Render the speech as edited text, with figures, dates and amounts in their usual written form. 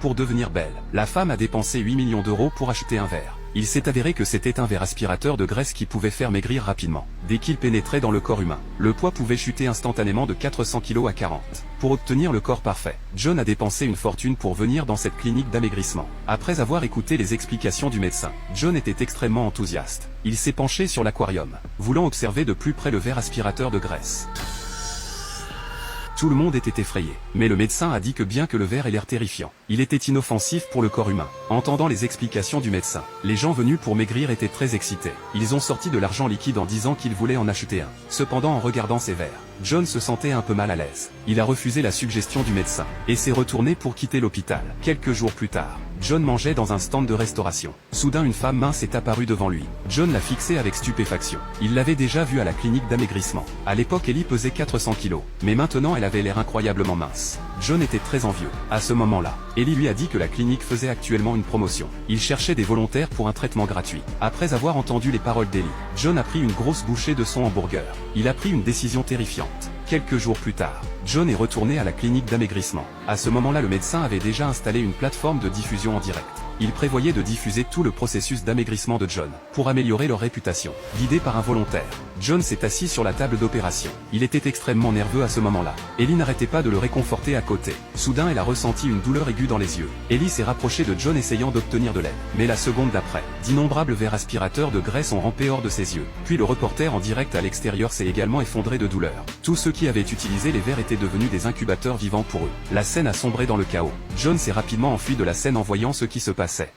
pour devenir belle. La femme a dépensé 8 millions d'euros pour acheter un verre. Il s'est avéré que c'était un verre aspirateur de graisse qui pouvait faire maigrir rapidement. Dès qu'il pénétrait dans le corps humain, le poids pouvait chuter instantanément de 400 kg à 40. Pour obtenir le corps parfait, John a dépensé une fortune pour venir dans cette clinique d'amaigrissement. Après avoir écouté les explications du médecin, John était extrêmement enthousiaste. Il s'est penché sur l'aquarium, voulant observer de plus près le verre aspirateur de graisse. Tout le monde était effrayé, mais le médecin a dit que bien que le verre ait l'air terrifiant, il était inoffensif pour le corps humain. Entendant les explications du médecin, les gens venus pour maigrir étaient très excités. Ils ont sorti de l'argent liquide en disant qu'ils voulaient en acheter un. Cependant, en regardant ces verres, John se sentait un peu mal à l'aise. Il a refusé la suggestion du médecin, et s'est retourné pour quitter l'hôpital. Quelques jours plus tard, John mangeait dans un stand de restauration. Soudain, une femme mince est apparue devant lui. John l'a fixée avec stupéfaction. Il l'avait déjà vue à la clinique d'amaigrissement. À l'époque, Ellie pesait 400 kg, mais maintenant elle avait l'air incroyablement mince. John était très envieux. À ce moment-là, Ellie lui a dit que la clinique faisait actuellement une promotion. Il cherchait des volontaires pour un traitement gratuit. Après avoir entendu les paroles d'Ellie, John a pris une grosse bouchée de son hamburger. Il a pris une décision terrifiante. Quelques jours plus tard, John est retourné à la clinique d'amaigrissement. À ce moment-là, le médecin avait déjà installé une plateforme de diffusion en direct. Il prévoyait de diffuser tout le processus d'amaigrissement de John, pour améliorer leur réputation. Guidé par un volontaire, John s'est assis sur la table d'opération. Il était extrêmement nerveux à ce moment-là. Ellie n'arrêtait pas de le réconforter à côté. Soudain, elle a ressenti une douleur aiguë dans les yeux. Ellie s'est rapprochée de John essayant d'obtenir de l'aide. Mais la seconde d'après, d'innombrables verres aspirateurs de graisse ont rampé hors de ses yeux. Puis le reporter en direct à l'extérieur s'est également effondré de douleur. Tous ceux qui avaient utilisé les verres étaient devenus des incubateurs vivants pour eux. La scène a sombré dans le chaos. John s'est rapidement enfui de la scène en voyant ce qui se passait.